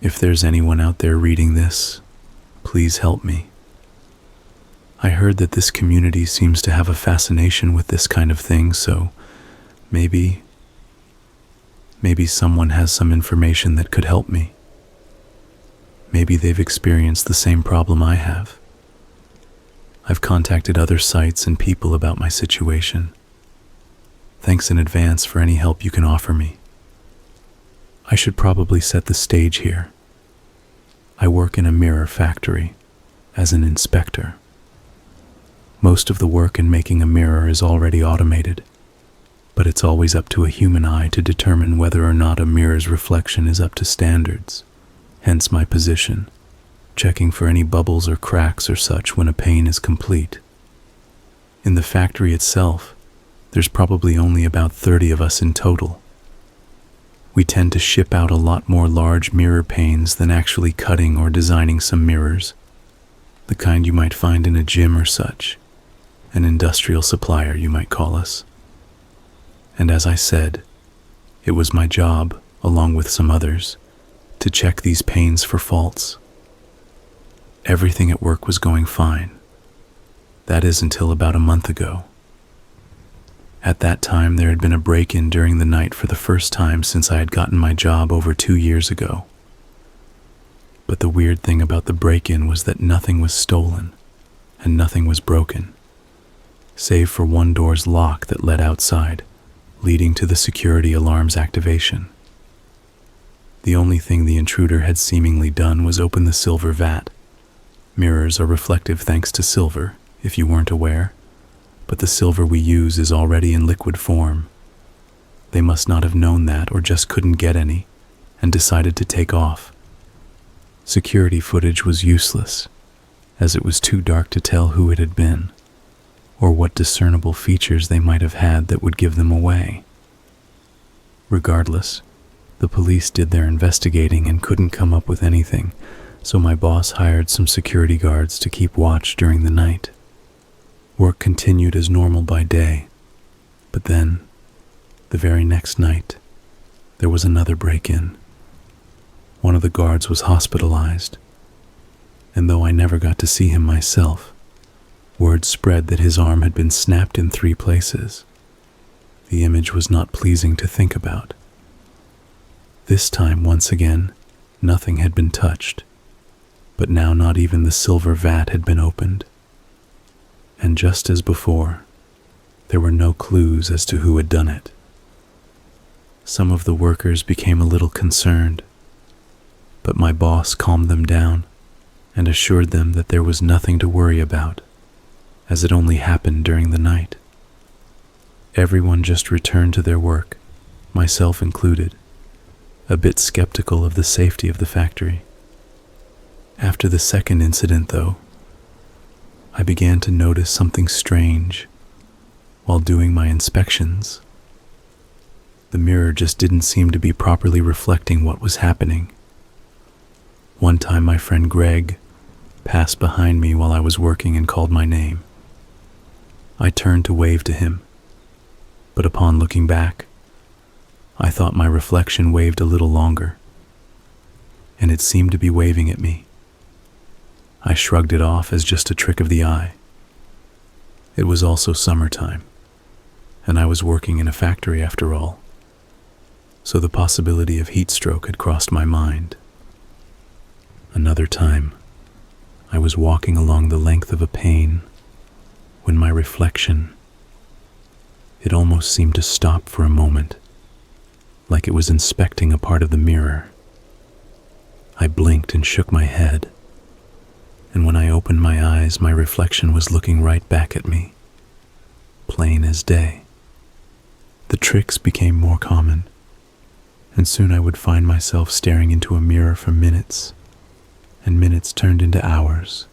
If there's anyone out there reading this, please help me. I heard that this community seems to have a fascination with this kind of thing, so maybe someone has some information that could help me. Maybe they've experienced the same problem I have. I've contacted other sites and people about my situation. Thanks in advance for any help you can offer me. I should probably set the stage here. I work in a mirror factory as an inspector. Most of the work in making a mirror is already automated, but it's always up to a human eye to determine whether or not a mirror's reflection is up to standards. Hence my position, checking for any bubbles or cracks or such when a pane is complete. In the factory itself, there's probably only about 30 of us in total. We tend to ship out a lot more large mirror panes than actually cutting or designing some mirrors, the kind you might find in a gym or such, an industrial supplier you might call us. And as I said, it was my job, along with some others, to check these panes for faults. Everything at work was going fine. That is until about a month ago. At that time, there had been a break-in during the night for the first time since I had gotten my job over 2 years ago. But the weird thing about the break-in was that nothing was stolen and nothing was broken, save for one door's lock that led outside, leading to the security alarm's activation. The only thing the intruder had seemingly done was open the silver vat. Mirrors are reflective thanks to silver, if you weren't aware, but the silver we use is already in liquid form. They must not have known that or just couldn't get any and decided to take off. Security footage was useless, as it was too dark to tell who it had been or what discernible features they might have had that would give them away. Regardless, the police did their investigating and couldn't come up with anything, so my boss hired some security guards to keep watch during the night. Work continued as normal by day, but then, the very next night, there was another break-in. One of the guards was hospitalized, and though I never got to see him myself, word spread that his arm had been snapped in 3 places. The image was not pleasing to think about. This time, once again, nothing had been touched, but now not even the silver vat had been opened. And just as before, there were no clues as to who had done it. Some of the workers became a little concerned, but my boss calmed them down and assured them that there was nothing to worry about, as it only happened during the night. Everyone just returned to their work, myself included, a bit skeptical of the safety of the factory. After the second incident, though, I began to notice something strange while doing my inspections. The mirror just didn't seem to be properly reflecting what was happening. One time my friend Greg passed behind me while I was working and called my name. I turned to wave to him, but upon looking back, I thought my reflection waved a little longer, and it seemed to be waving at me. I shrugged it off as just a trick of the eye. It was also summertime, and I was working in a factory after all, so the possibility of heat stroke had crossed my mind. Another time, I was walking along the length of a pane when my reflection, it almost seemed to stop for a moment, like it was inspecting a part of the mirror. I blinked and shook my head, and when I opened my eyes, my reflection was looking right back at me, plain as day. The tricks became more common, and soon I would find myself staring into a mirror for minutes, and minutes turned into hours,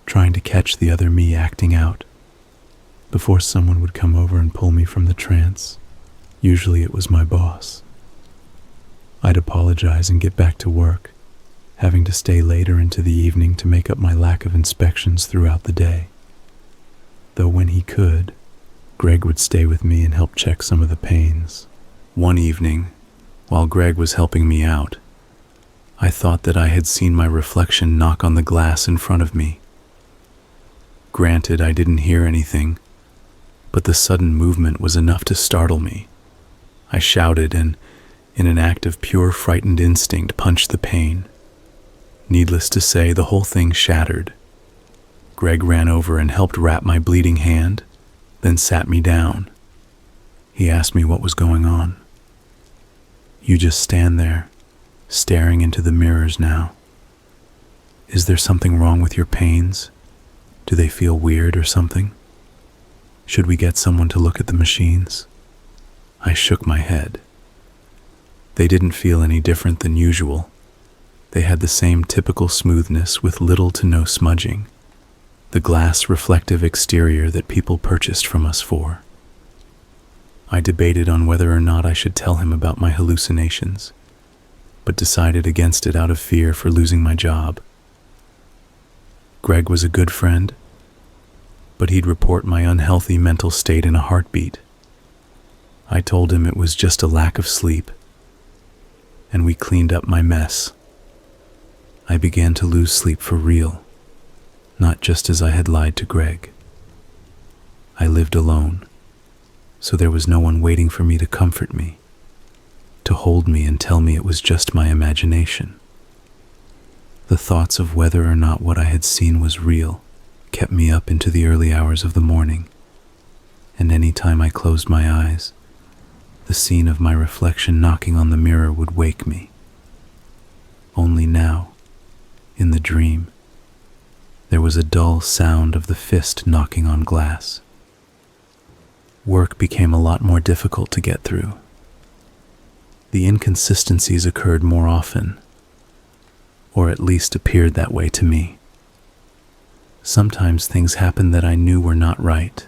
trying to catch the other me acting out, before someone would come over and pull me from the trance. Usually it was my boss. I'd apologize and get back to work, having to stay later into the evening to make up my lack of inspections throughout the day. Though when he could, Greg would stay with me and help check some of the panes. One evening, while Greg was helping me out, I thought that I had seen my reflection knock on the glass in front of me. Granted, I didn't hear anything, but the sudden movement was enough to startle me. I shouted and, in an act of pure frightened instinct, punched the pane. Needless to say, the whole thing shattered. Greg ran over and helped wrap my bleeding hand, then sat me down. He asked me what was going on. "You just stand there, staring into the mirrors now. Is there something wrong with your pains? Do they feel weird or something? Should we get someone to look at the machines?" I shook my head. They didn't feel any different than usual. They had the same typical smoothness with little to no smudging, the glass reflective exterior that people purchased from us for. I debated on whether or not I should tell him about my hallucinations, but decided against it out of fear for losing my job. Greg was a good friend, but he'd report my unhealthy mental state in a heartbeat. I told him it was just a lack of sleep, and we cleaned up my mess. I began to lose sleep for real, not just as I had lied to Greg. I lived alone, so there was no one waiting for me to comfort me, to hold me and tell me it was just my imagination. The thoughts of whether or not what I had seen was real kept me up into the early hours of the morning, and any time I closed my eyes, the scene of my reflection knocking on the mirror would wake me. Only now, in the dream, there was a dull sound of the fist knocking on glass. Work became a lot more difficult to get through. The inconsistencies occurred more often, or at least appeared that way to me. Sometimes things happened that I knew were not right,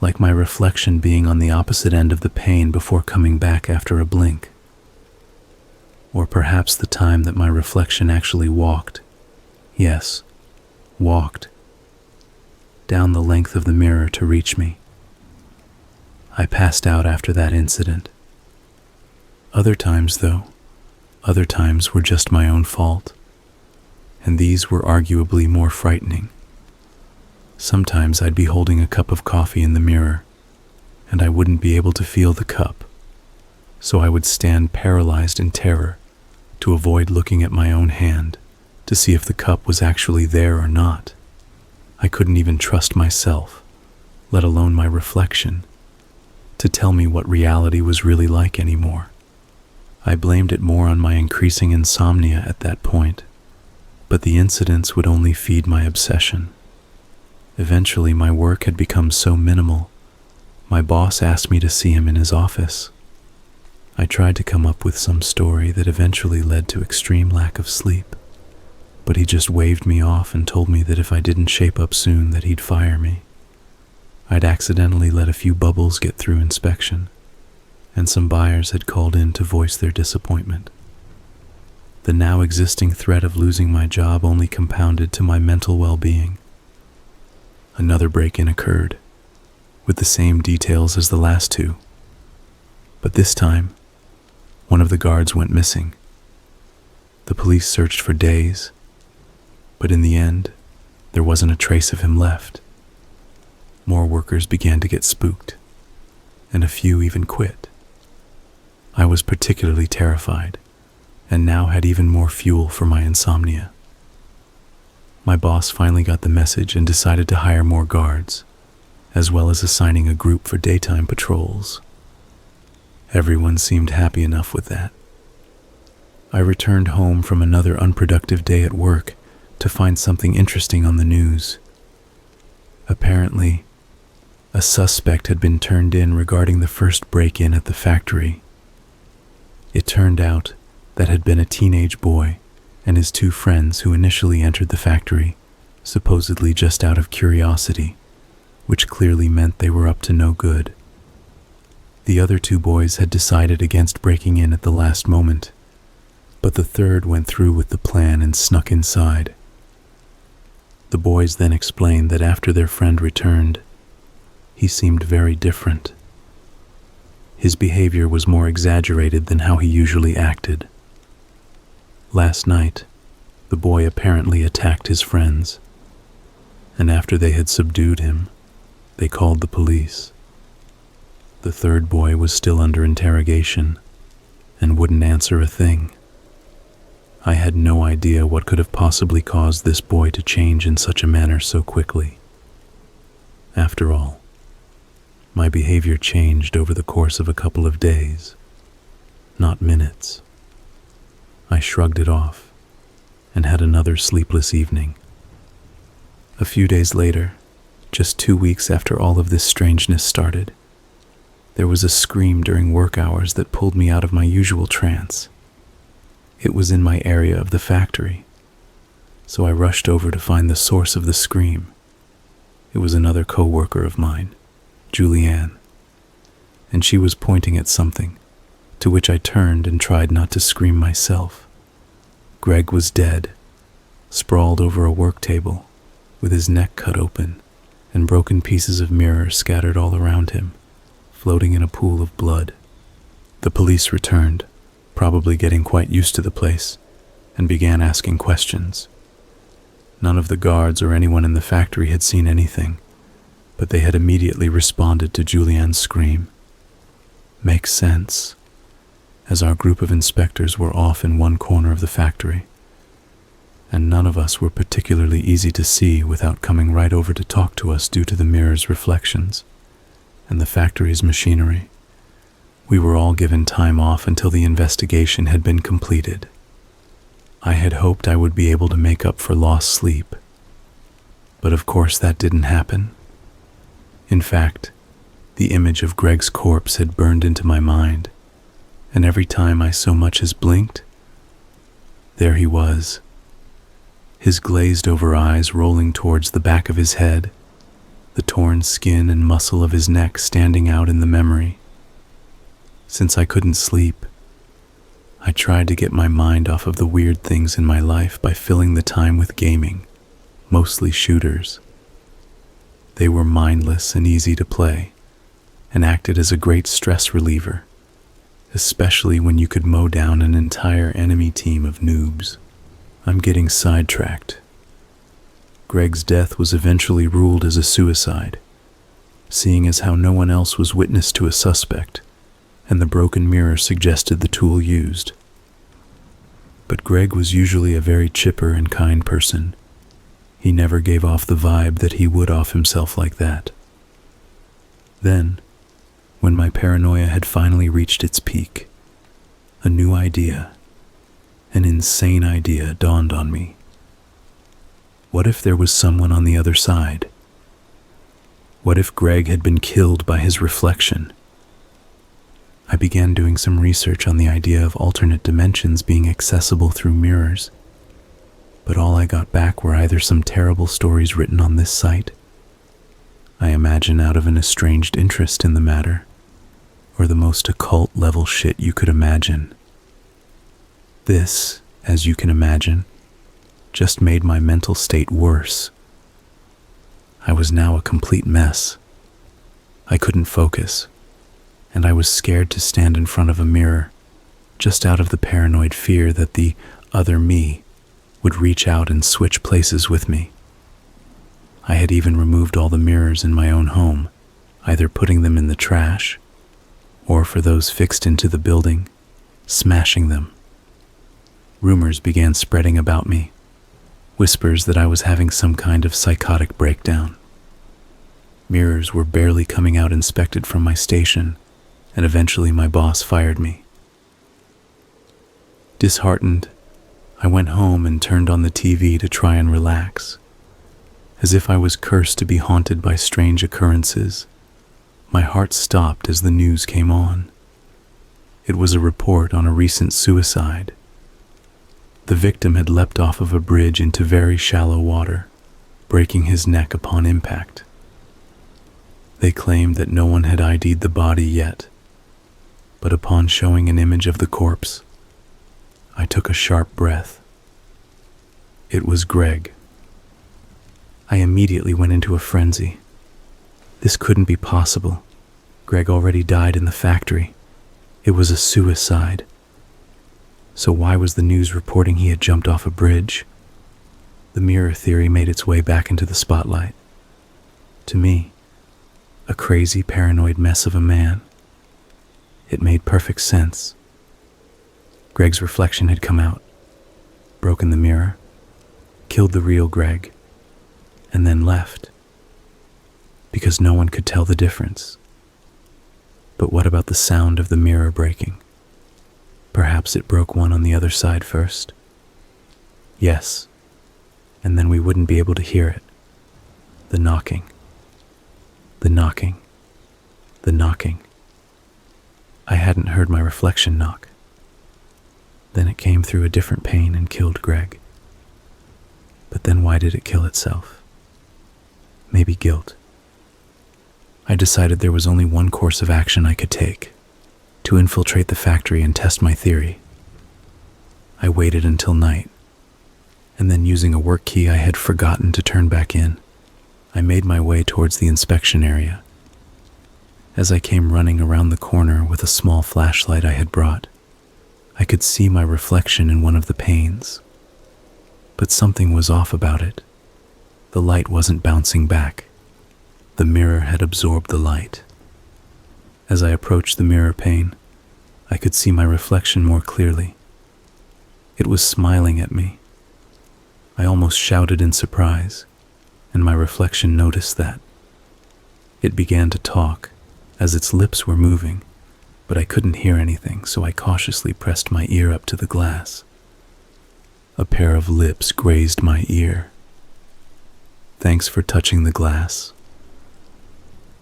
like my reflection being on the opposite end of the pane before coming back after a blink. Or perhaps the time that my reflection actually walked, yes, walked, down the length of the mirror to reach me. I passed out after that incident. Other times were just my own fault, and these were arguably more frightening. Sometimes I'd be holding a cup of coffee in the mirror, and I wouldn't be able to feel the cup, so I would stand paralyzed in terror to avoid looking at my own hand to see if the cup was actually there or not. I couldn't even trust myself, let alone my reflection, to tell me what reality was really like anymore. I blamed it more on my increasing insomnia at that point, but the incidents would only feed my obsession. Eventually, my work had become so minimal, my boss asked me to see him in his office. I tried to come up with some story that eventually led to extreme lack of sleep, but he just waved me off and told me that if I didn't shape up soon that he'd fire me. I'd accidentally let a few bubbles get through inspection, and some buyers had called in to voice their disappointment. The now existing threat of losing my job only compounded to my mental well-being. Another break-in occurred, with the same details as the last two, but this time, one of the guards went missing. The police searched for days, but in the end, there wasn't a trace of him left. More workers began to get spooked, and a few even quit. I was particularly terrified, and now had even more fuel for my insomnia. My boss finally got the message and decided to hire more guards, as well as assigning a group for daytime patrols. Everyone seemed happy enough with that. I returned home from another unproductive day at work to find something interesting on the news. Apparently, a suspect had been turned in regarding the first break-in at the factory. It turned out that had been a teenage boy and his two friends who initially entered the factory, supposedly just out of curiosity, which clearly meant they were up to no good. The other two boys had decided against breaking in at the last moment, but the third went through with the plan and snuck inside. The boys then explained that after their friend returned, he seemed very different. His behavior was more exaggerated than how he usually acted. Last night, the boy apparently attacked his friends, and after they had subdued him, they called the police. The third boy was still under interrogation and wouldn't answer a thing. I had no idea what could have possibly caused this boy to change in such a manner so quickly. After all, my behavior changed over the course of a couple of days, not minutes. I shrugged it off and had another sleepless evening. A few days later, just 2 weeks after all of this strangeness started, there was a scream during work hours that pulled me out of my usual trance. It was in my area of the factory, so I rushed over to find the source of the scream. It was another co-worker of mine, Julianne, and she was pointing at something, to which I turned and tried not to scream myself. Greg was dead, sprawled over a work table, with his neck cut open and broken pieces of mirror scattered all around him, floating in a pool of blood. The police returned, probably getting quite used to the place, and began asking questions. None of the guards or anyone in the factory had seen anything, but they had immediately responded to Julianne's scream. Makes sense, as our group of inspectors were off in one corner of the factory, and none of us were particularly easy to see without coming right over to talk to us due to the mirror's reflections and the factory's machinery. We were all given time off until the investigation had been completed. I had hoped I would be able to make up for lost sleep, but of course that didn't happen. In fact, the image of Greg's corpse had burned into my mind, and every time I so much as blinked, there he was, his glazed-over eyes rolling towards the back of his head, the torn skin and muscle of his neck standing out in the memory. Since I couldn't sleep, I tried to get my mind off of the weird things in my life by filling the time with gaming, mostly shooters. They were mindless and easy to play, and acted as a great stress reliever, especially when you could mow down an entire enemy team of noobs. I'm getting sidetracked. Greg's death was eventually ruled as a suicide, seeing as how no one else was witness to a suspect, and the broken mirror suggested the tool used. But Greg was usually a very chipper and kind person. He never gave off the vibe that he would off himself like that. Then, when my paranoia had finally reached its peak, a new idea, an insane idea, dawned on me. What if there was someone on the other side? What if Greg had been killed by his reflection? I began doing some research on the idea of alternate dimensions being accessible through mirrors, but all I got back were either some terrible stories written on this site, I imagine out of an estranged interest in the matter, or the most occult level shit you could imagine. This, as you can imagine, just made my mental state worse. I was now a complete mess. I couldn't focus, and I was scared to stand in front of a mirror, just out of the paranoid fear that the other me would reach out and switch places with me. I had even removed all the mirrors in my own home, either putting them in the trash, or for those fixed into the building, smashing them. Rumors began spreading about me, whispers that I was having some kind of psychotic breakdown. Mirrors were barely coming out inspected from my station, and eventually my boss fired me. Disheartened, I went home and turned on the TV to try and relax. As if I was cursed to be haunted by strange occurrences, my heart stopped as the news came on. It was a report on a recent suicide. The victim had leapt off of a bridge into very shallow water, breaking his neck upon impact. They claimed that no one had ID'd the body yet, but upon showing an image of the corpse, I took a sharp breath. It was Greg. I immediately went into a frenzy. This couldn't be possible. Greg already died in the factory. It was a suicide. So why was the news reporting he had jumped off a bridge? The mirror theory made its way back into the spotlight. To me, a crazy, paranoid mess of a man. It made perfect sense. Greg's reflection had come out, broken the mirror, killed the real Greg, and then left. Because no one could tell the difference. But what about the sound of the mirror breaking? Perhaps it broke one on the other side first? Yes, and then we wouldn't be able to hear it. The knocking. The knocking. The knocking. I hadn't heard my reflection knock. Then it came through a different pane and killed Greg. But then why did it kill itself? Maybe guilt. I decided there was only one course of action I could take: to infiltrate the factory and test my theory. I waited until night, and then using a work key I had forgotten to turn back in, I made my way towards the inspection area. As I came running around the corner with a small flashlight I had brought, I could see my reflection in one of the panes. But something was off about it. The light wasn't bouncing back. The mirror had absorbed the light. As I approached the mirror pane, I could see my reflection more clearly. It was smiling at me. I almost shouted in surprise, and my reflection noticed that. It began to talk, as its lips were moving, but I couldn't hear anything, so I cautiously pressed my ear up to the glass. A pair of lips grazed my ear. "Thanks for touching the glass."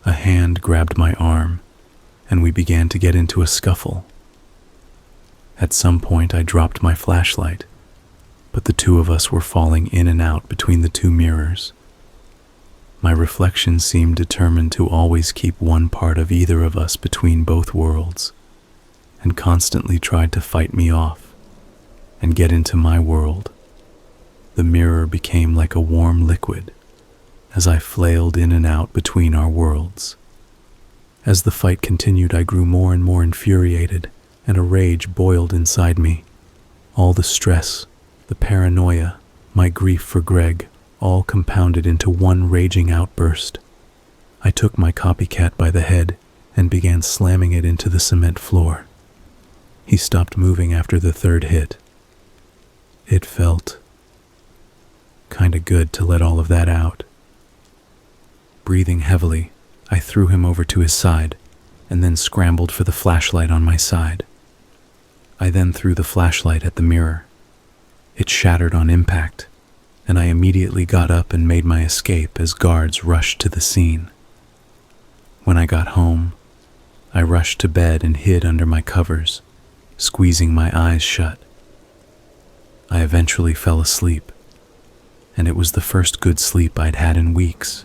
A hand grabbed my arm, and we began to get into a scuffle. At some point I dropped my flashlight, but the two of us were falling in and out between the two mirrors. My reflection seemed determined to always keep one part of either of us between both worlds, and constantly tried to fight me off and get into my world. The mirror became like a warm liquid as I flailed in and out between our worlds. As the fight continued, I grew more and more infuriated, and a rage boiled inside me. All the stress, the paranoia, my grief for Greg, all compounded into one raging outburst. I took my copycat by the head and began slamming it into the cement floor. He stopped moving after the third hit. It felt kinda good to let all of that out. Breathing heavily, I threw him over to his side and then scrambled for the flashlight on my side. I then threw the flashlight at the mirror. It shattered on impact, and I immediately got up and made my escape as guards rushed to the scene. When I got home, I rushed to bed and hid under my covers, squeezing my eyes shut. I eventually fell asleep, and it was the first good sleep I'd had in weeks.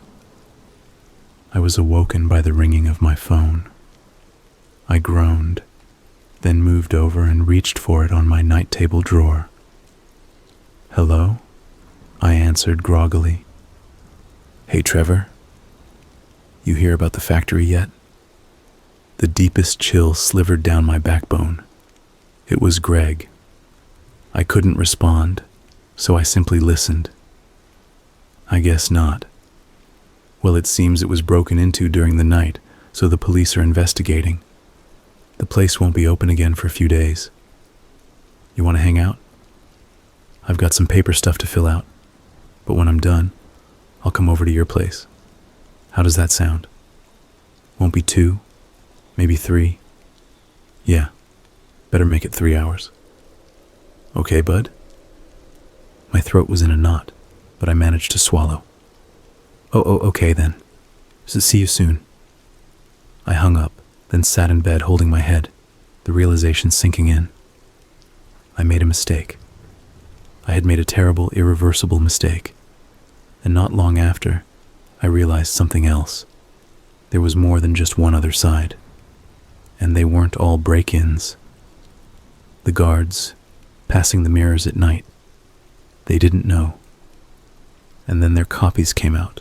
I was awoken by the ringing of my phone. I groaned, then moved over and reached for it on my night table drawer. "Hello?" I answered groggily. "Hey, Trevor. You hear about the factory yet?" The deepest chill slivered down my backbone. It was Greg. I couldn't respond, so I simply listened. "I guess not. Well, it seems it was broken into during the night, so the police are investigating. The place won't be open again for a few days. You want to hang out? I've got some paper stuff to fill out, but when I'm done, I'll come over to your place. How does that sound? Won't be 2, maybe 3. Yeah, better make it 3 hours. Okay, bud?" My throat was in a knot, but I managed to swallow. Oh, okay then. See you soon." I hung up, then sat in bed holding my head, the realization sinking in. I made a mistake. I had made a terrible, irreversible mistake. And not long after, I realized something else. There was more than just one other side. And they weren't all break-ins. The guards, passing the mirrors at night, they didn't know. And then their copies came out.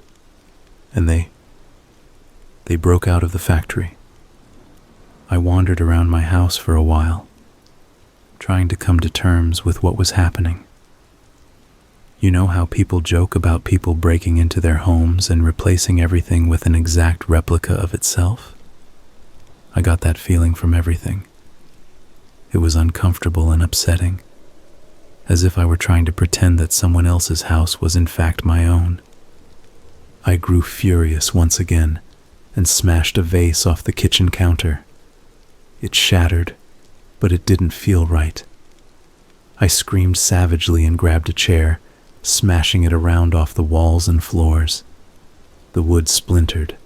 And they broke out of the factory. I wandered around my house for a while. trying to come to terms with what was happening. You know how people joke about people breaking into their homes and replacing everything with an exact replica of itself? I got that feeling from everything. It was uncomfortable and upsetting, as if I were trying to pretend that someone else's house was in fact my own. I grew furious once again and smashed a vase off the kitchen counter. It shattered, but it didn't feel right. I screamed savagely and grabbed a chair, smashing it around off the walls and floors. The wood splintered,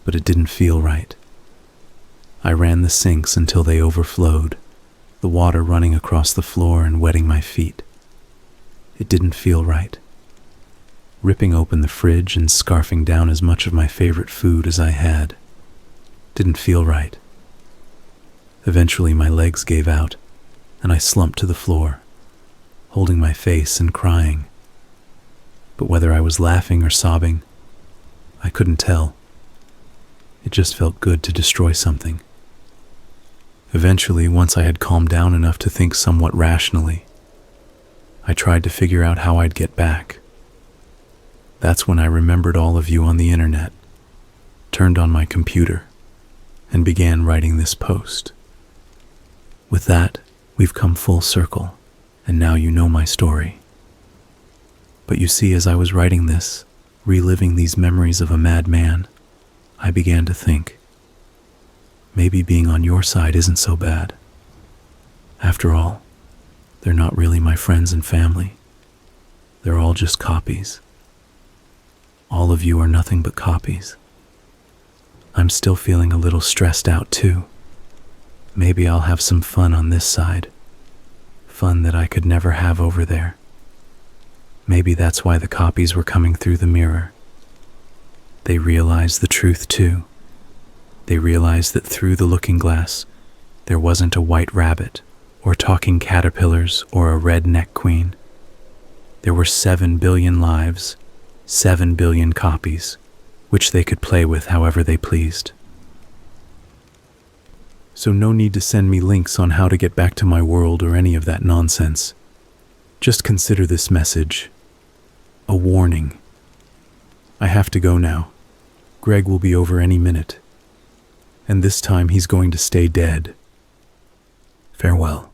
but it didn't feel right. I ran the sinks until they overflowed, the water running across the floor and wetting my feet. It didn't feel right. Ripping open the fridge and scarfing down as much of my favorite food as I had didn't feel right. Eventually my legs gave out, and I slumped to the floor, holding my face and crying. But whether I was laughing or sobbing, I couldn't tell. It just felt good to destroy something. Eventually, once I had calmed down enough to think somewhat rationally, I tried to figure out how I'd get back. That's when I remembered all of you on the internet, turned on my computer, and began writing this post. With that, we've come full circle, and now you know my story. But you see, as I was writing this, reliving these memories of a madman, I began to think, maybe being on your side isn't so bad. After all, they're not really my friends and family. They're all just copies. All of you are nothing but copies. I'm still feeling a little stressed out too. Maybe I'll have some fun on this side. Fun that I could never have over there. Maybe that's why the copies were coming through the mirror. They realized the truth too. They realized that through the looking glass, there wasn't a white rabbit, or talking caterpillars, or a redneck queen. There were 7 billion lives, 7 billion copies, which they could play with however they pleased. So no need to send me links on how to get back to my world or any of that nonsense. Just consider this message a warning. I have to go now. Greg will be over any minute. And this time he's going to stay dead. Farewell.